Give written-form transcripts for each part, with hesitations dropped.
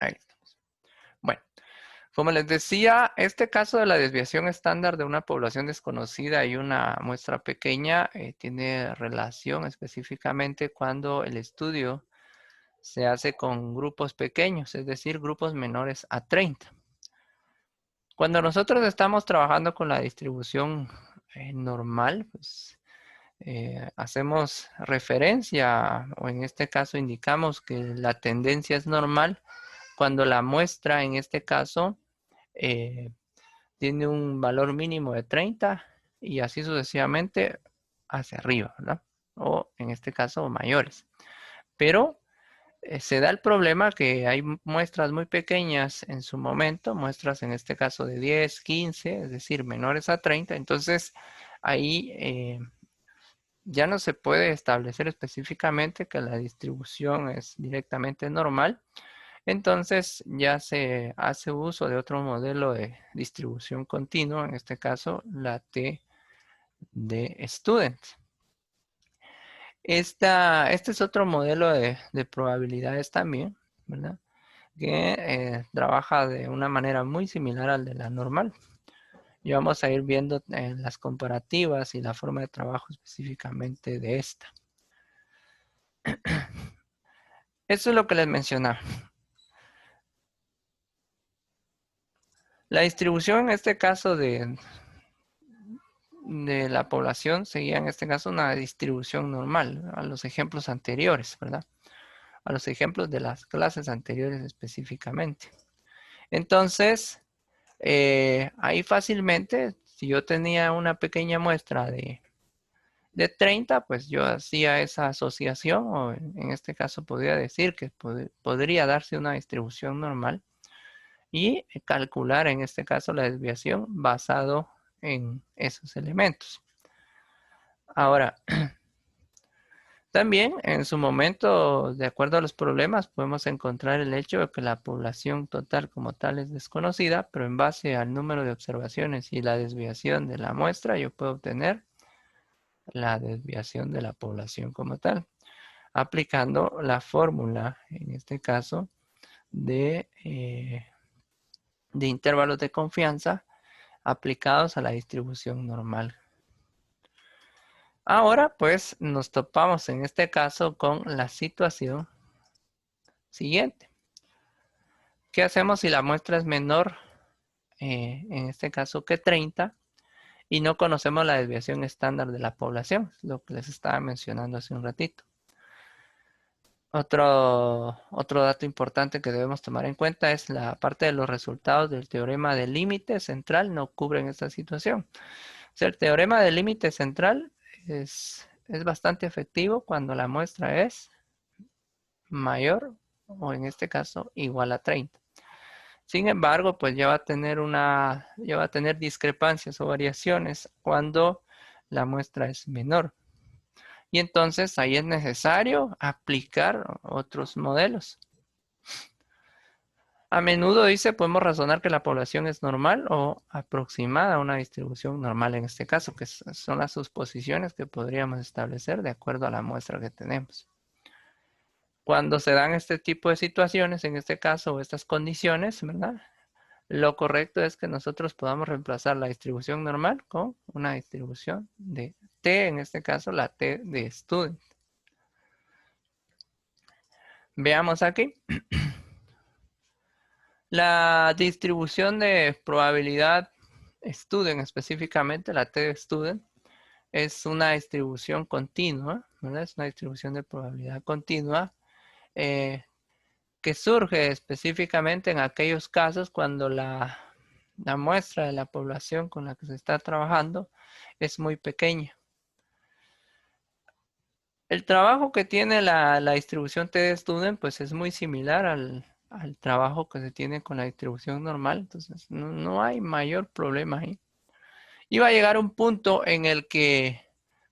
Ahí estamos. Bueno, como les decía, este caso de la desviación estándar de una población desconocida y una muestra pequeña tiene relación específicamente cuando el estudio se hace con grupos pequeños, es decir, grupos menores a 30. Cuando nosotros estamos trabajando con la distribución normal, pues hacemos referencia, o en este caso indicamos que la tendencia es normal cuando la muestra, en este caso, eh, tiene un valor mínimo de 30 y así sucesivamente hacia arriba, ¿verdad? O en este caso mayores. Pero se da el problema que hay muestras muy pequeñas en su momento, muestras en este caso de 10, 15, es decir, menores a 30. Entonces ahí ya no se puede establecer específicamente que la distribución es directamente normal. Entonces ya se hace uso de otro modelo de distribución continua, en este caso la T de student. Este es otro modelo de probabilidades también, ¿verdad? Que trabaja de una manera muy similar al de la normal. Y vamos a ir viendo las comparativas y la forma de trabajo específicamente de esta. Eso es lo que les mencionaba. La distribución en este caso de la población seguía en este caso una distribución normal a los ejemplos anteriores, ¿verdad? A los ejemplos de las clases anteriores específicamente. Entonces, ahí fácilmente, si yo tenía una pequeña muestra de 30, pues yo hacía esa asociación, o en este caso podría decir que podría darse una distribución normal y calcular en este caso la desviación basado en esos elementos. Ahora, también en su momento, de acuerdo a los problemas, podemos encontrar el hecho de que la población total como tal es desconocida, pero en base al número de observaciones y la desviación de la muestra, yo puedo obtener la desviación de la población como tal, aplicando la fórmula, en este caso, de intervalos de confianza aplicados a la distribución normal. Ahora, pues, nos topamos en este caso con la situación siguiente. ¿Qué hacemos si la muestra es menor, en este caso, que 30 y no conocemos la desviación estándar de la población? Lo que les estaba mencionando hace un ratito. Otro dato importante que debemos tomar en cuenta es la parte de los resultados del teorema del límite central no cubren esta situación. O sea, el teorema del límite central es bastante efectivo cuando la muestra es mayor o en este caso igual a 30. Sin embargo, pues ya va a tener discrepancias o variaciones cuando la muestra es menor. Y entonces ahí es necesario aplicar otros modelos. A menudo podemos razonar que la población es normal o aproximada a una distribución normal en este caso, que son las suposiciones que podríamos establecer de acuerdo a la muestra que tenemos. Cuando se dan este tipo de situaciones, en este caso, o estas condiciones, ¿verdad? Lo correcto es que nosotros podamos reemplazar la distribución normal con una distribución de T, en este caso la T de student. Veamos aquí. La distribución de probabilidad student, específicamente la T de student, es una distribución continua, ¿verdad? Es una distribución de probabilidad continua que surge específicamente en aquellos casos cuando la muestra de la población con la que se está trabajando es muy pequeña. El trabajo que tiene la distribución T de student pues es muy similar al trabajo que se tiene con la distribución normal, entonces no hay mayor problema ahí. Y va a llegar un punto en el que,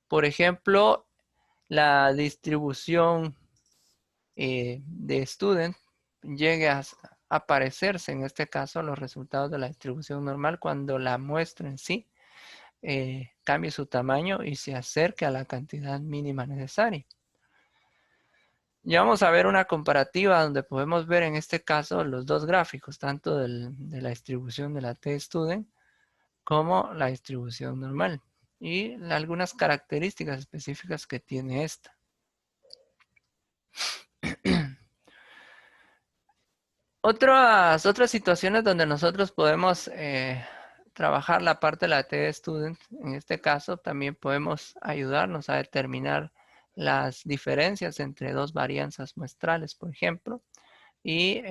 por ejemplo, la distribución de student llegue a parecerse, en este caso, los resultados de la distribución normal cuando la muestra en sí cambie su tamaño y se acerque a la cantidad mínima necesaria. Ya vamos a ver una comparativa donde podemos ver en este caso los dos gráficos, tanto de la distribución de la t-student como la distribución normal y algunas características específicas que tiene esta. Otras situaciones donde nosotros podemos trabajar la parte de la t-student, en este caso también podemos ayudarnos a determinar las diferencias entre dos varianzas muestrales, por ejemplo, y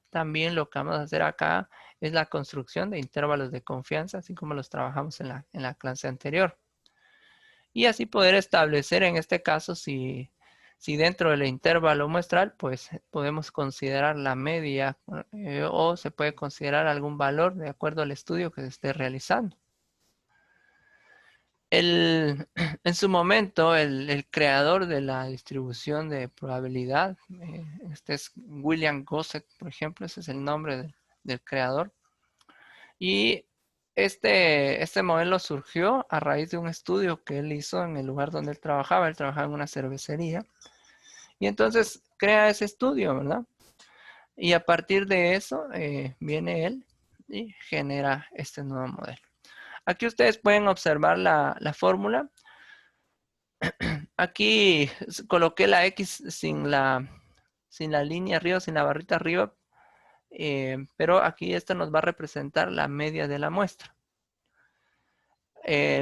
también lo que vamos a hacer acá es la construcción de intervalos de confianza, así como los trabajamos en la clase anterior. Y así poder establecer en este caso si dentro del intervalo muestral, pues podemos considerar la media o se puede considerar algún valor de acuerdo al estudio que se esté realizando. En su momento, el creador de la distribución de probabilidad, este es William Gosset, por ejemplo, ese es el nombre del creador. Y este modelo surgió a raíz de un estudio que él hizo en el lugar donde él trabajaba en una cervecería. Y entonces crea ese estudio, ¿verdad? Y a partir de eso viene él y genera este nuevo modelo. Aquí ustedes pueden observar la fórmula. Aquí coloqué la X sin la línea arriba, sin la barrita arriba, pero aquí esta nos va a representar la media de la muestra.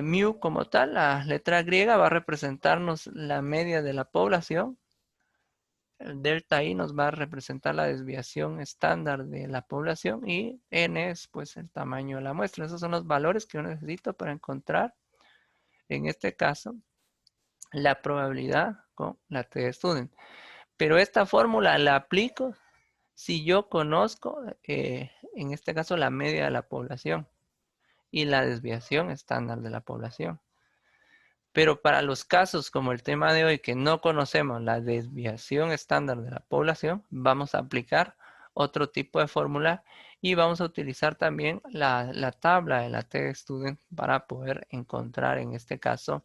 Mu como tal, la letra griega, va a representarnos la media de la población. El delta I nos va a representar la desviación estándar de la población y N es pues el tamaño de la muestra. Esos son los valores que yo necesito para encontrar, en este caso, la probabilidad con la t-student. Pero esta fórmula la aplico si yo conozco, en este caso, la media de la población y la desviación estándar de la población. Pero para los casos como el tema de hoy, que no conocemos la desviación estándar de la población, vamos a aplicar otro tipo de fórmula y vamos a utilizar también la tabla de la t-student para poder encontrar en este caso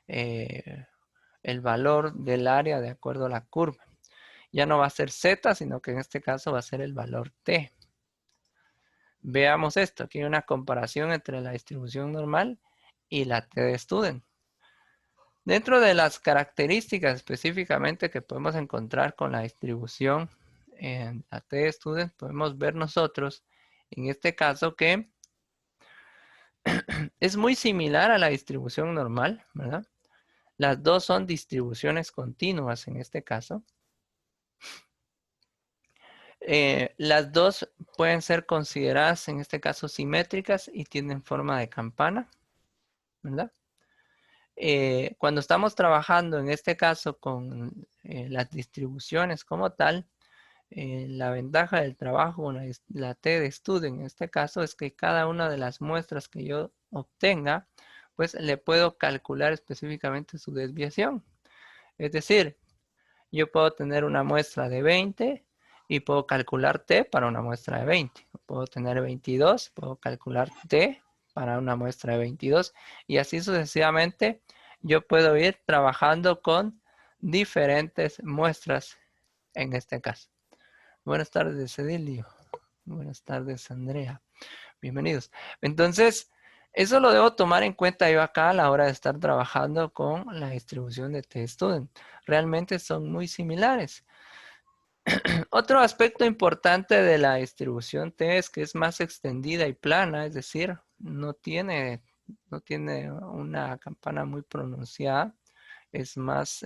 el valor del área de acuerdo a la curva. Ya no va a ser z, sino que en este caso va a ser el valor t. Veamos esto. Aquí hay una comparación entre la distribución normal y la t-student. Dentro de las características específicamente que podemos encontrar con la distribución en la t-student, podemos ver nosotros en este caso que es muy similar a la distribución normal, ¿verdad? Las dos son distribuciones continuas en este caso. Las dos pueden ser consideradas en este caso simétricas y tienen forma de campana, ¿verdad? Cuando estamos trabajando en este caso con las distribuciones como tal, la ventaja del trabajo con la t-student en este caso es que cada una de las muestras que yo obtenga, pues le puedo calcular específicamente su desviación. Es decir, yo puedo tener una muestra de 20 y puedo calcular t para una muestra de 20. Puedo tener 22, puedo calcular t para una muestra de 22 y así sucesivamente yo puedo ir trabajando con diferentes muestras en este caso. Buenas tardes, Edilio. Buenas tardes, Andrea. Bienvenidos. Entonces, eso lo debo tomar en cuenta yo acá a la hora de estar trabajando con la distribución de t-student. Realmente son muy similares. Otro aspecto importante de la distribución t es que es más extendida y plana, es decir, no tiene una campana muy pronunciada, es más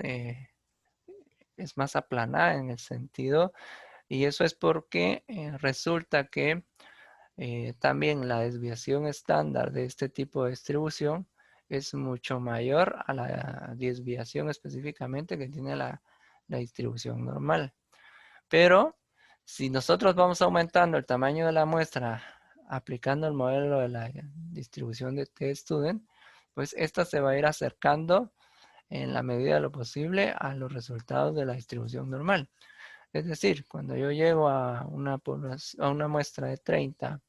aplanada en el sentido, y eso es porque resulta que también la desviación estándar de este tipo de distribución es mucho mayor a la desviación específicamente que tiene la distribución normal. Pero si nosotros vamos aumentando el tamaño de la muestra aplicando el modelo de la distribución de t-student, pues esta se va a ir acercando en la medida de lo posible a los resultados de la distribución normal. Es decir, cuando yo llego a una muestra de 30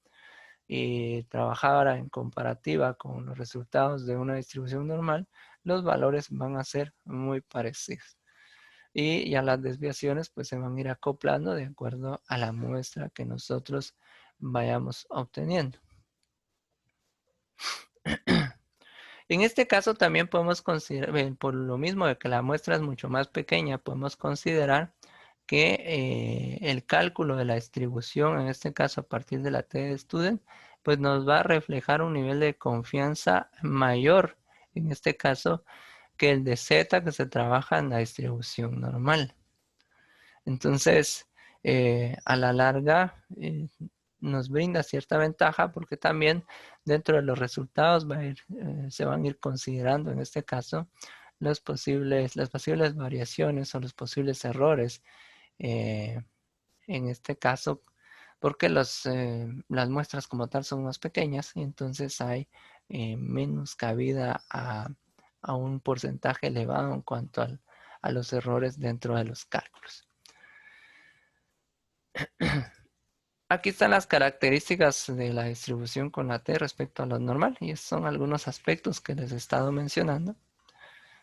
y trabajara en comparativa con los resultados de una distribución normal, los valores van a ser muy parecidos. y ya las desviaciones pues se van a ir acoplando de acuerdo a la muestra que nosotros vayamos obteniendo. En este caso también podemos considerar, por lo mismo de que la muestra es mucho más pequeña, podemos considerar que el cálculo de la distribución, en este caso a partir de la T de student, pues nos va a reflejar un nivel de confianza mayor, en este caso, que el de Z que se trabaja en la distribución normal. Entonces, a la larga, nos brinda cierta ventaja porque también dentro de los resultados se van a ir considerando en este caso las posibles variaciones o los posibles errores. En este caso, porque las muestras como tal son más pequeñas y entonces hay menos cabida a un porcentaje elevado en cuanto a los errores dentro de los cálculos. Aquí están las características de la distribución con la T respecto a lo normal y son algunos aspectos que les he estado mencionando.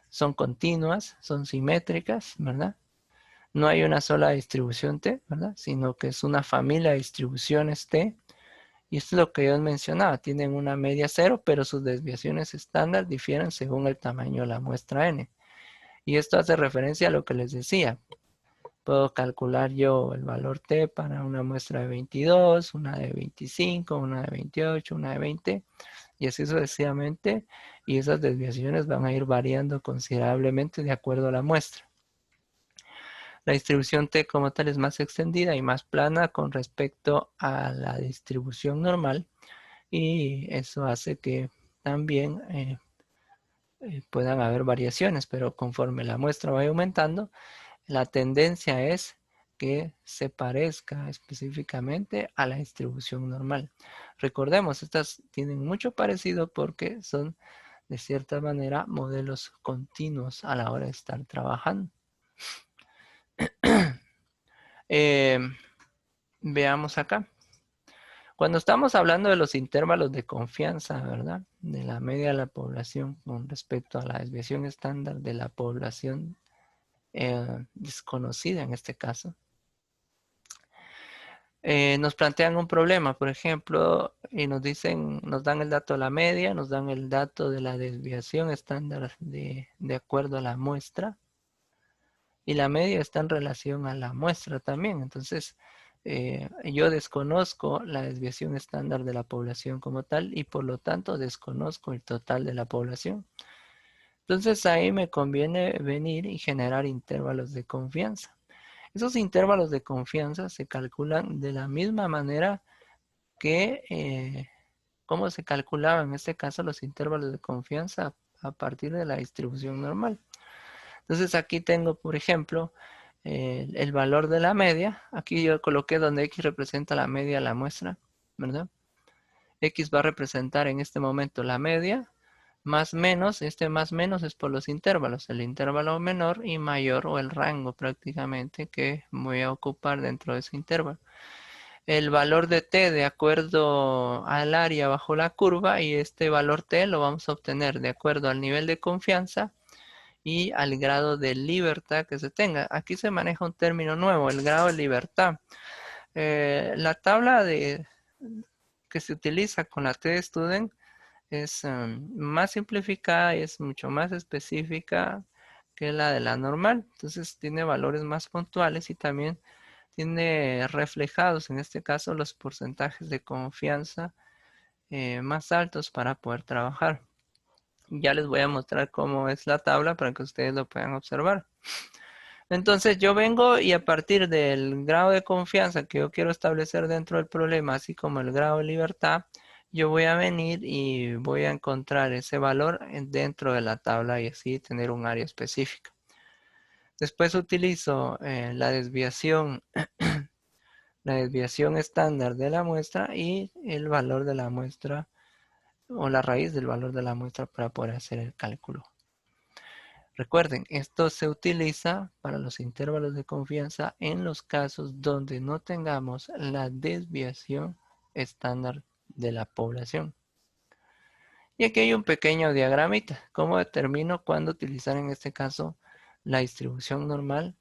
Son continuas, son simétricas, ¿verdad? No hay una sola distribución T, ¿verdad? Sino que es una familia de distribuciones T. Y esto es lo que yo mencionaba. Tienen una media cero, pero sus desviaciones estándar difieren según el tamaño de la muestra N. Y esto hace referencia a lo que les decía. Puedo calcular yo el valor T para una muestra de 22, una de 25, una de 28, una de 20, y así sucesivamente. Y esas desviaciones van a ir variando considerablemente de acuerdo a la muestra. La distribución T como tal es más extendida y más plana con respecto a la distribución normal, y eso hace que también puedan haber variaciones, pero conforme la muestra vaya aumentando, la tendencia es que se parezca específicamente a la distribución normal. Recordemos, estas tienen mucho parecido porque son de cierta manera modelos continuos a la hora de estar trabajando. Veamos acá. Cuando estamos hablando de los intervalos de confianza, ¿verdad? De la media de la población con respecto a la desviación estándar de la población desconocida en este caso, nos plantean un problema, por ejemplo, y nos dan el dato de la media, nos dan el dato de la desviación estándar de acuerdo a la muestra, y la media está en relación a la muestra también. Entonces, yo desconozco la desviación estándar de la población como tal y por lo tanto desconozco el total de la población. Entonces ahí me conviene venir y generar intervalos de confianza. Esos intervalos de confianza se calculan de la misma manera que cómo se calculaban en este caso los intervalos de confianza a partir de la distribución normal. Entonces aquí tengo, por ejemplo, el valor de la media. Aquí yo coloqué donde X representa la media de la muestra, ¿verdad? X va a representar en este momento la media, más menos, este más menos es por los intervalos, el intervalo menor y mayor o el rango prácticamente que voy a ocupar dentro de ese intervalo. El valor de t de acuerdo al área bajo la curva y este valor t lo vamos a obtener de acuerdo al nivel de confianza y al grado de libertad que se tenga. Aquí se maneja un término nuevo, el grado de libertad. La tabla que se utiliza con la T-Student es más simplificada y es mucho más específica que la de la normal. Entonces tiene valores más puntuales y también tiene reflejados en este caso los porcentajes de confianza más altos para poder trabajar. Ya les voy a mostrar cómo es la tabla para que ustedes lo puedan observar. Entonces yo vengo y a partir del grado de confianza que yo quiero establecer dentro del problema, así como el grado de libertad, yo voy a venir y voy a encontrar ese valor dentro de la tabla y así tener un área específica. Después utilizo la desviación estándar de la muestra y el valor de la muestra o la raíz del valor de la muestra para poder hacer el cálculo. Recuerden, esto se utiliza para los intervalos de confianza en los casos donde no tengamos la desviación estándar de la población. Y aquí hay un pequeño diagramita. ¿Cómo determino cuándo utilizar en este caso la distribución normal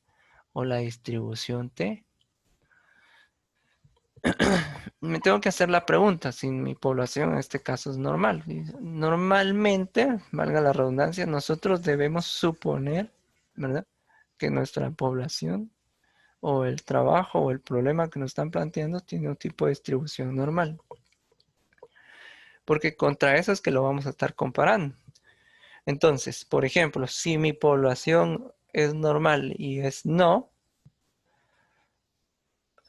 o la distribución T. Me tengo que hacer la pregunta si mi población en este caso es normal. Y normalmente, valga la redundancia, nosotros debemos suponer, ¿verdad?, que nuestra población o el trabajo o el problema que nos están planteando tiene un tipo de distribución normal. Porque contra eso es que lo vamos a estar comparando. Entonces, por ejemplo, si mi población es normal y es no,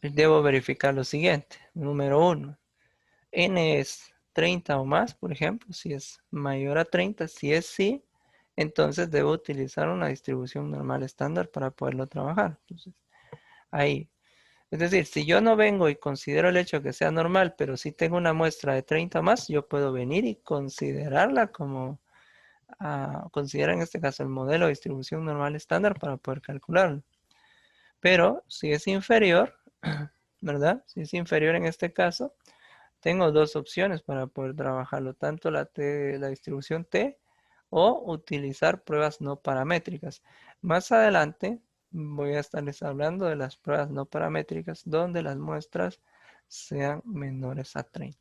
debo verificar lo siguiente. Número 1, n es 30 o más, por ejemplo, si es mayor a 30, si es sí, entonces debo utilizar una distribución normal estándar para poderlo trabajar. Entonces, ahí. Es decir, si yo no vengo y considero el hecho que sea normal, pero si tengo una muestra de 30 o más, yo puedo venir y considerarla como, considerar en este caso el modelo de distribución normal estándar para poder calcularlo. Pero si es inferior, ¿verdad? Si es inferior en este caso, tengo dos opciones para poder trabajarlo, tanto la distribución T o utilizar pruebas no paramétricas. Más adelante voy a estarles hablando de las pruebas no paramétricas donde las muestras sean menores a 30.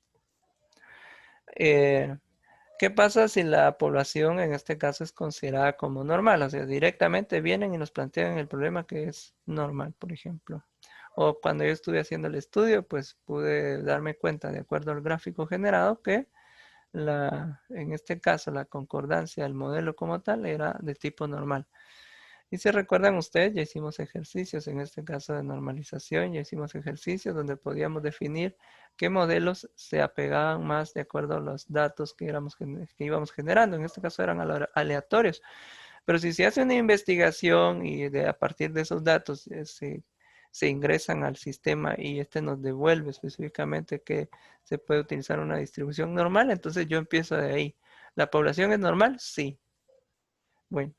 ¿Qué pasa si la población en este caso es considerada como normal? O sea, directamente vienen y nos plantean el problema que es normal, por ejemplo. O cuando yo estuve haciendo el estudio, pues pude darme cuenta, de acuerdo al gráfico generado, que en este caso la concordancia del modelo como tal era de tipo normal. Y si recuerdan ustedes, ya hicimos ejercicios en este caso de normalización, ya hicimos ejercicios donde podíamos definir qué modelos se apegaban más de acuerdo a los datos que íbamos generando. En este caso eran aleatorios. Pero si se hace una investigación y a partir de esos datos se ingresan al sistema y este nos devuelve específicamente que se puede utilizar una distribución normal, entonces yo empiezo de ahí. ¿La población es normal? Sí. Bueno,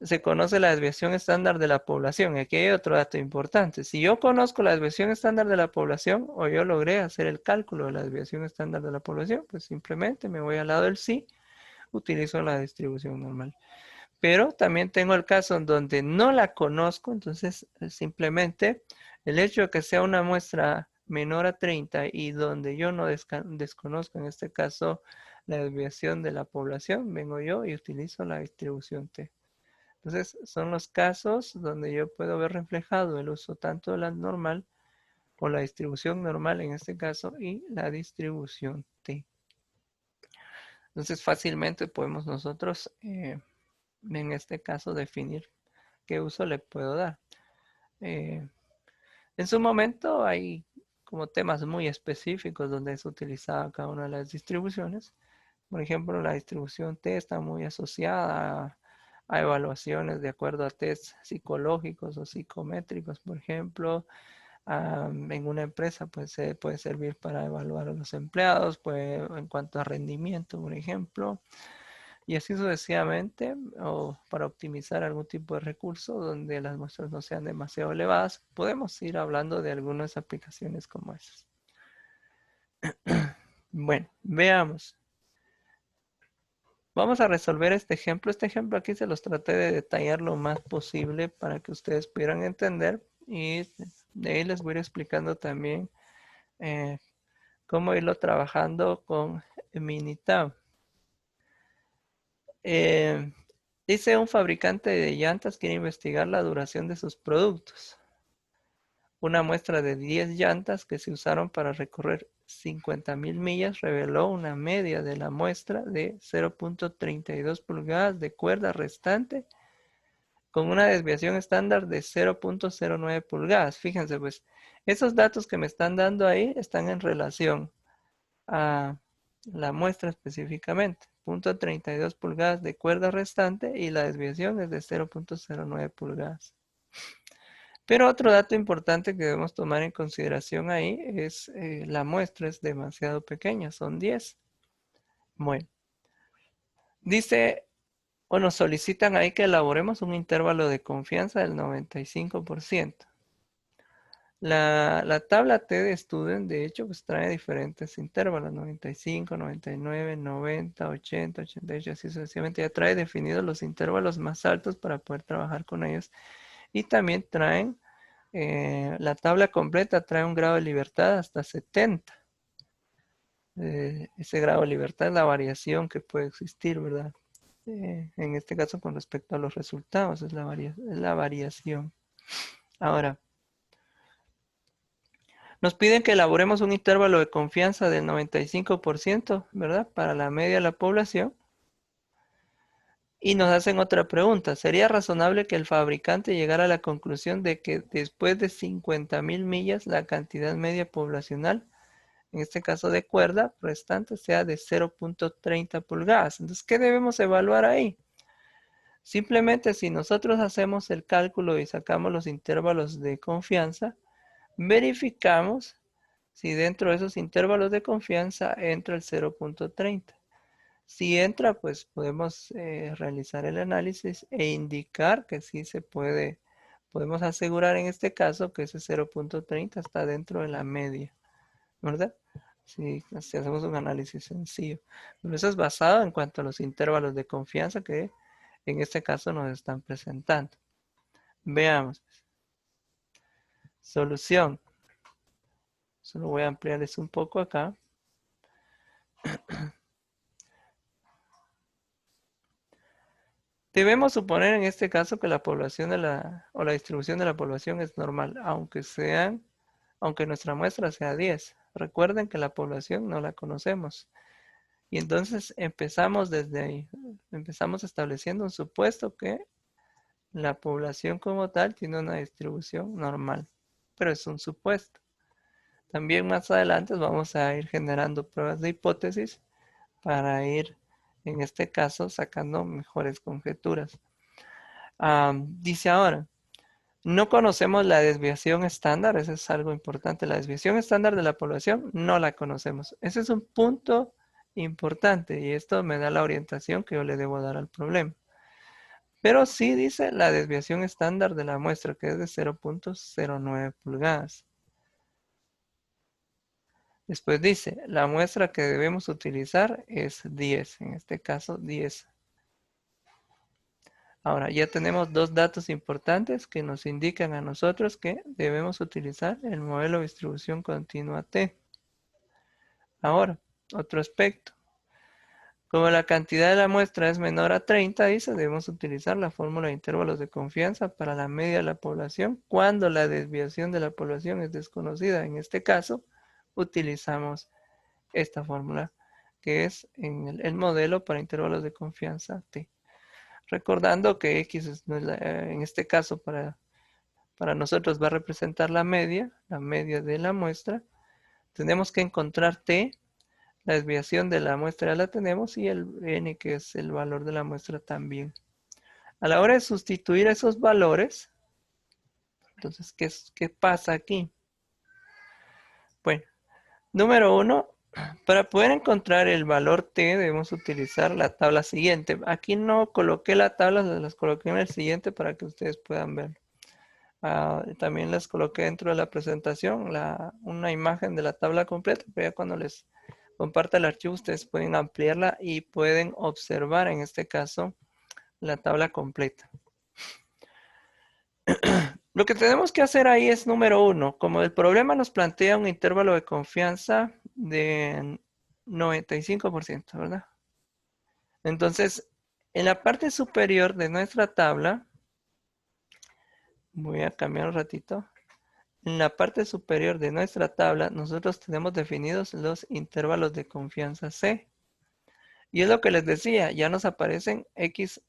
se conoce la desviación estándar de la población. Y aquí hay otro dato importante. Si yo conozco la desviación estándar de la población o yo logré hacer el cálculo de la desviación estándar de la población, pues simplemente me voy al lado del sí, utilizo la distribución normal. Pero también tengo el caso en donde no la conozco, entonces simplemente el hecho de que sea una muestra menor a 30 y donde yo no desconozco en este caso la desviación de la población, vengo yo y utilizo la distribución T. Entonces son los casos donde yo puedo ver reflejado el uso tanto de la normal o la distribución normal en este caso y la distribución T. Entonces fácilmente podemos nosotros en este caso definir qué uso le puedo dar. En su momento hay como temas muy específicos donde es utilizada cada una de las distribuciones. Por ejemplo, la distribución T está muy asociada a evaluaciones de acuerdo a tests psicológicos o psicométricos, por ejemplo. En una empresa pues puede servir para evaluar a los empleados, pues, en cuanto a rendimiento, por ejemplo. Y así sucesivamente, o para optimizar algún tipo de recurso donde las muestras no sean demasiado elevadas, podemos ir hablando de algunas aplicaciones como esas. Bueno, veamos. Vamos a resolver este ejemplo. Este ejemplo aquí se los traté de detallar lo más posible para que ustedes pudieran entender. Y de ahí les voy a ir explicando también cómo irlo trabajando con Minitab. Dice un fabricante de llantas quiere investigar la duración de sus productos. Una muestra de 10 llantas que se usaron para recorrer 50,000 millas reveló una media de la muestra de 0.32 pulgadas de cuerda restante con una desviación estándar de 0.09 pulgadas. Fíjense, pues, esos datos que me están dando ahí están en relación a la muestra específicamente. 0.32 pulgadas de cuerda restante y la desviación es de 0.09 pulgadas. Pero otro dato importante que debemos tomar en consideración ahí es la muestra es demasiado pequeña, son 10. Bueno, dice o nos solicitan ahí que elaboremos un intervalo de confianza del 95%. La tabla T de Student, de hecho, pues trae diferentes intervalos, 95, 99, 90, 80, 88, así sucesivamente. Ya trae definidos los intervalos más altos para poder trabajar con ellos Y también traen, la tabla completa trae un grado de libertad hasta 70. Ese grado de libertad es la variación que puede existir, ¿verdad? En este caso con respecto a los resultados, es la variación. Ahora, nos piden que elaboremos un intervalo de confianza del 95%, ¿verdad? Para la media de la población. Y nos hacen otra pregunta. ¿Sería razonable que el fabricante llegara a la conclusión de que después de 50.000 millas la cantidad media poblacional, en este caso de cuerda, restante sea de 0.30 pulgadas? Entonces, ¿qué debemos evaluar ahí? Simplemente si nosotros hacemos el cálculo y sacamos los intervalos de confianza, verificamos si dentro de esos intervalos de confianza entra el 0.30. Si entra, pues podemos realizar el análisis e indicar que sí se puede, podemos asegurar en este caso que ese 0.30 está dentro de la media, ¿verdad? Si hacemos un análisis sencillo. Pero eso es basado en cuanto a los intervalos de confianza que en este caso nos están presentando. Veamos. Solución. Solo voy a ampliarles un poco acá. Debemos suponer en este caso que la población o la distribución de la población es normal, aunque nuestra muestra sea 10. Recuerden que la población no la conocemos. Y entonces empezamos desde ahí. Empezamos estableciendo un supuesto que la población como tal tiene una distribución normal. Pero es un supuesto. También más adelante vamos a ir generando pruebas de hipótesis para ir, en este caso, sacando mejores conjeturas. Dice ahora, no conocemos la desviación estándar, eso es algo importante. La desviación estándar de la población no la conocemos. Ese es un punto importante y esto me da la orientación que yo le debo dar al problema. Pero sí dice la desviación estándar de la muestra, que es de 0.09 pulgadas. Después dice, la muestra que debemos utilizar es 10, en este caso 10. Ahora, ya tenemos dos datos importantes que nos indican a nosotros que debemos utilizar el modelo de distribución continua T. Ahora, otro aspecto. Como la cantidad de la muestra es menor a 30, dice, debemos utilizar la fórmula de intervalos de confianza para la media de la población cuando la desviación de la población es desconocida. En este caso, utilizamos esta fórmula, que es en el modelo para intervalos de confianza T. Recordando que X es, en este caso para nosotros va a representar la media de la muestra. Tenemos que encontrar T, la desviación de la muestra ya la tenemos y el N, que es el valor de la muestra también. A la hora de sustituir esos valores, entonces, ¿qué pasa aquí? Bueno, número 1, para poder encontrar el valor T debemos utilizar la tabla siguiente. Aquí no coloqué la tabla, las coloqué en el siguiente para que ustedes puedan verlo. También les coloqué dentro de la presentación una imagen de la tabla completa, pero ya cuando les comparta el archivo ustedes pueden ampliarla y pueden observar en este caso la tabla completa. Lo que tenemos que hacer ahí es número 1, como el problema nos plantea un intervalo de confianza de 95%, ¿verdad? Entonces, en la parte superior de nuestra tabla, voy a cambiar un ratito. En la parte superior de nuestra tabla, nosotros tenemos definidos los intervalos de confianza C. Y es lo que les decía, ya nos aparecen X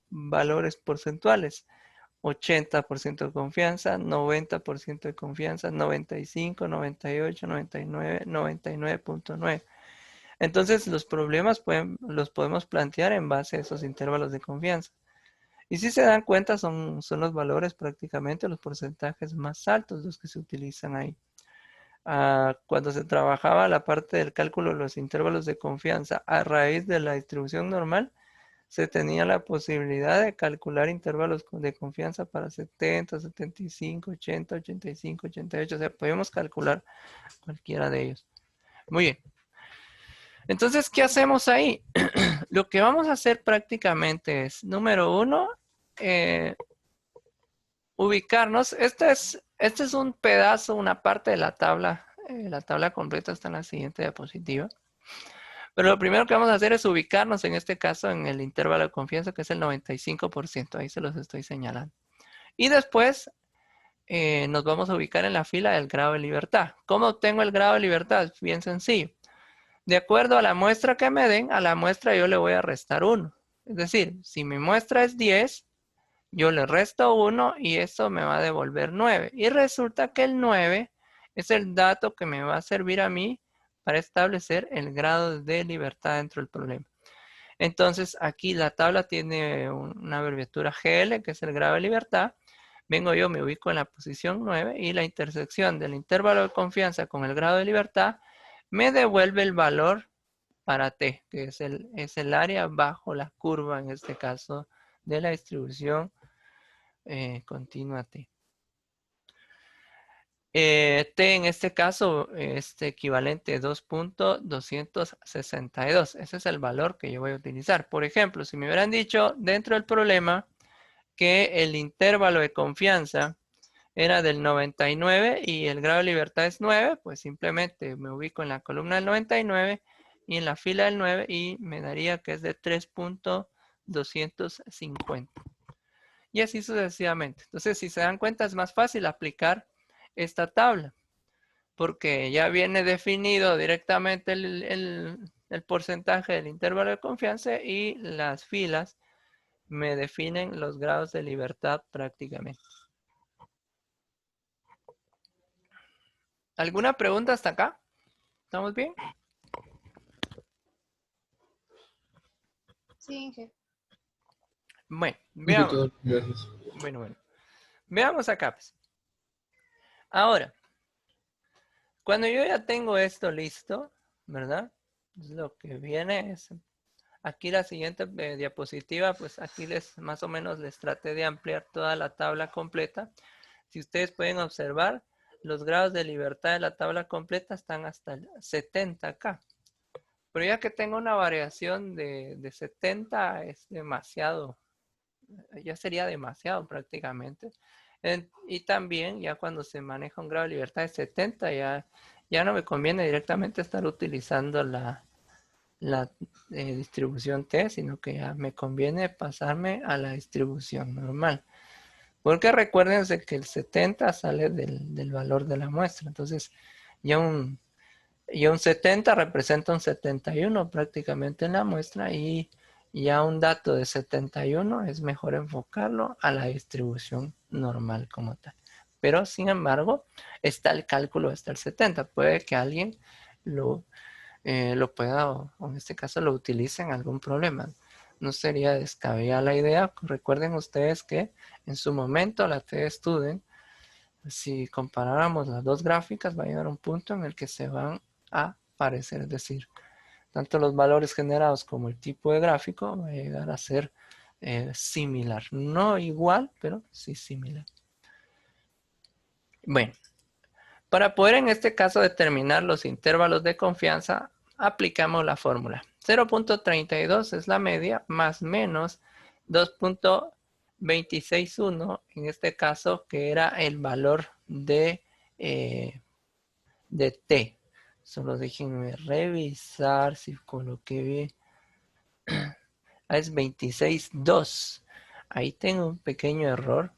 valores porcentuales. 80% de confianza, 90% de confianza, 95, 98, 99, 99.9. Entonces los problemas los podemos plantear en base a esos intervalos de confianza. Y si se dan cuenta, son los valores prácticamente, los porcentajes más altos los que se utilizan ahí. Cuando se trabajaba la parte del cálculo de los intervalos de confianza a raíz de la distribución normal, se tenía la posibilidad de calcular intervalos de confianza para 70, 75, 80, 85, 88. O sea, podemos calcular cualquiera de ellos. Muy bien. Entonces, ¿qué hacemos ahí? Lo que vamos a hacer prácticamente es, número 1, ubicarnos. Este es un pedazo, una parte de la tabla. La tabla completa está en la siguiente diapositiva. Pero lo primero que vamos a hacer es ubicarnos, en este caso, en el intervalo de confianza, que es el 95%. Ahí se los estoy señalando. Y después nos vamos a ubicar en la fila del grado de libertad. ¿Cómo obtengo el grado de libertad? Bien sencillo. De acuerdo a la muestra que me den, a la muestra yo le voy a restar 1. Es decir, si mi muestra es 10, yo le resto 1 y eso me va a devolver 9. Y resulta que el 9 es el dato que me va a servir a mí para establecer el grado de libertad dentro del problema. Entonces, aquí la tabla tiene una abreviatura GL, que es el grado de libertad. Vengo yo, me ubico en la posición 9 y la intersección del intervalo de confianza con el grado de libertad me devuelve el valor para T, que es el área bajo la curva, en este caso, de la distribución continua T. T en este caso es equivalente a 2.262. Ese es el valor que yo voy a utilizar. Por ejemplo, si me hubieran dicho dentro del problema que el intervalo de confianza era del 99 y el grado de libertad es 9, pues simplemente me ubico en la columna del 99 y en la fila del 9 y me daría que es de 3.250. Y así sucesivamente. Entonces, si se dan cuenta, es más fácil aplicar esta tabla, porque ya viene definido directamente el porcentaje del intervalo de confianza y las filas me definen los grados de libertad prácticamente. ¿Alguna pregunta hasta acá? ¿Estamos bien? Sí, jefe. Bueno, Sobre veamos. todo, gracias. Bueno. Veamos acá, pues. Ahora, cuando yo ya tengo esto listo, ¿verdad? Lo que viene es, aquí la siguiente diapositiva, pues aquí más o menos les traté de ampliar toda la tabla completa. Si ustedes pueden observar, los grados de libertad de la tabla completa están hasta el 70 acá. Pero ya que tengo una variación de 70 es demasiado, ya sería demasiado prácticamente. Y también ya cuando se maneja un grado de libertad de 70 ya no me conviene directamente estar utilizando la distribución T, sino que ya me conviene pasarme a la distribución normal. Porque recuérdense que el 70 sale del valor de la muestra. Entonces ya un 70 representa un 71 prácticamente en la muestra y ya un dato de 71 es mejor enfocarlo a la distribución normal como tal. Pero sin embargo, está el cálculo hasta el 70. Puede que alguien lo pueda, o en este caso lo utilice en algún problema. No sería descabellada la idea. Recuerden ustedes que en su momento la T-Student, si comparáramos las dos gráficas, va a llegar a un punto en el que se van a parecer, es decir, tanto los valores generados como el tipo de gráfico va a llegar a ser similar. No igual, pero sí similar. Bueno, para poder en este caso determinar los intervalos de confianza, aplicamos la fórmula. 0.32 es la media, más menos 2.261, en este caso, que era el valor de T. Solo déjenme revisar si coloqué bien. Es 26.2. Ahí tengo un pequeño error.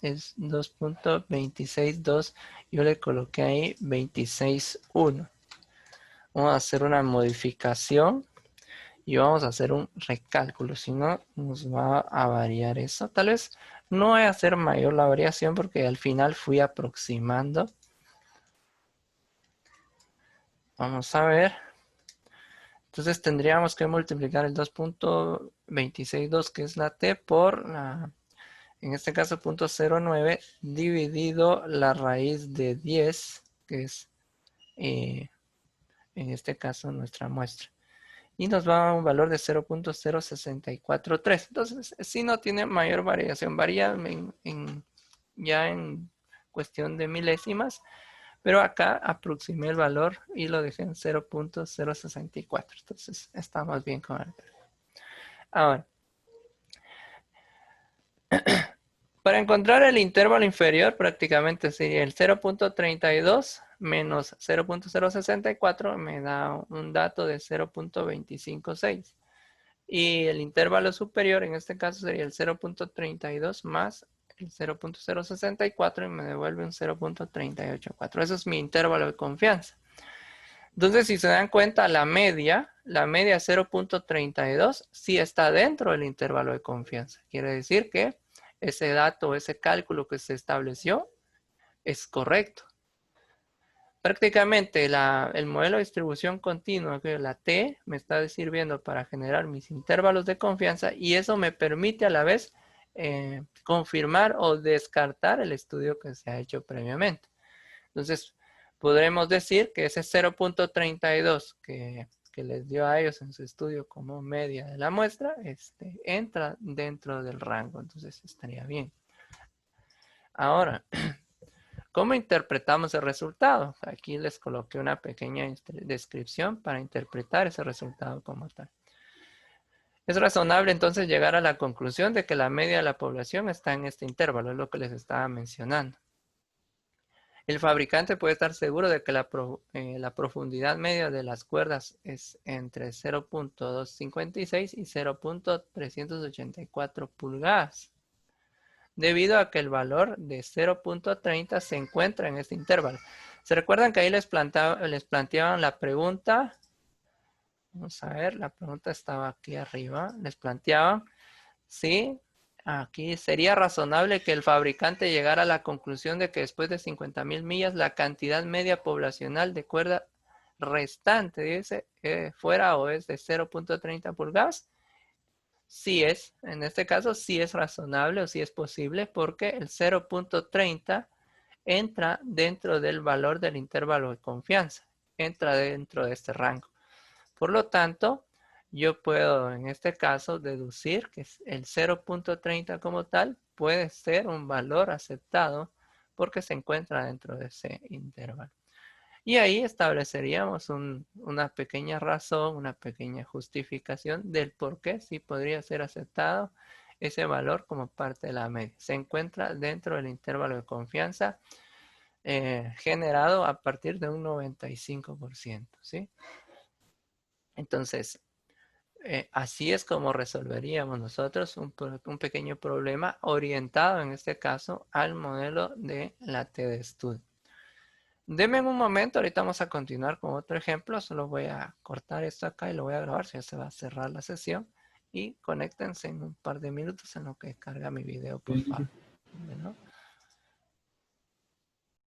Es 2.262. Yo le coloqué ahí 26.1. Vamos a hacer una modificación y vamos a hacer un recálculo. Si no, nos va a variar eso. Tal vez no voy a hacer mayor la variación porque al final fui aproximando. Vamos a ver. Entonces tendríamos que multiplicar el 2.262, que es la T, por en este caso 0.09, dividido la raíz de 10, que es en este caso nuestra muestra. Y nos va a un valor de 0.0643. Entonces, si no tiene mayor variación, varía ya en cuestión de milésimas. Pero acá aproximé el valor y lo dejé en 0.064. Entonces estamos bien con el. Ahora, Para encontrar el intervalo inferior, prácticamente sería el 0.32 menos 0.064, me da un dato de 0.256. Y el intervalo superior, en este caso, sería el 0.32 más el 0.064 y me devuelve un 0.384. Eso es mi intervalo de confianza. Entonces, si se dan cuenta, la media 0.32 sí está dentro del intervalo de confianza. Quiere decir que ese dato, ese cálculo que se estableció es correcto. Prácticamente el modelo de distribución continua, que la T, me está sirviendo para generar mis intervalos de confianza y eso me permite a la vez confirmar o descartar el estudio que se ha hecho previamente. Entonces, podremos decir que ese 0.32 que les dio a ellos en su estudio como media de la muestra, entra dentro del rango. Entonces, estaría bien. Ahora, ¿cómo interpretamos el resultado? Aquí les coloqué una pequeña descripción para interpretar ese resultado como tal. Es razonable entonces llegar a la conclusión de que la media de la población está en este intervalo, es lo que les estaba mencionando. El fabricante puede estar seguro de que la profundidad media de las cuerdas es entre 0.256 y 0.384 pulgadas, debido a que el valor de 0.30 se encuentra en este intervalo. ¿Se recuerdan que ahí les planteaban la pregunta? Vamos a ver, la pregunta estaba aquí arriba. Les planteaban si aquí sería razonable que el fabricante llegara a la conclusión de que después de 50.000 millas la cantidad media poblacional de cuerda restante, dice, fuera o es de 0.30 pulgadas. Sí es, en este caso sí es razonable o sí es posible porque el 0.30 entra dentro del valor del intervalo de confianza, entra dentro de este rango. Por lo tanto, yo puedo en este caso deducir que el 0.30 como tal puede ser un valor aceptado porque se encuentra dentro de ese intervalo. Y ahí estableceríamos una pequeña razón, una pequeña justificación del por qué sí podría ser aceptado ese valor como parte de la media. Se encuentra dentro del intervalo de confianza generado a partir de un 95%, ¿sí? Entonces, así es como resolveríamos nosotros un pequeño problema orientado en este caso al modelo de la T de estudio. Deme un momento, ahorita vamos a continuar con otro ejemplo, solo voy a cortar esto acá y lo voy a grabar, si ya se va a cerrar la sesión y conéctense en un par de minutos en lo que carga mi video, por favor. ¿No?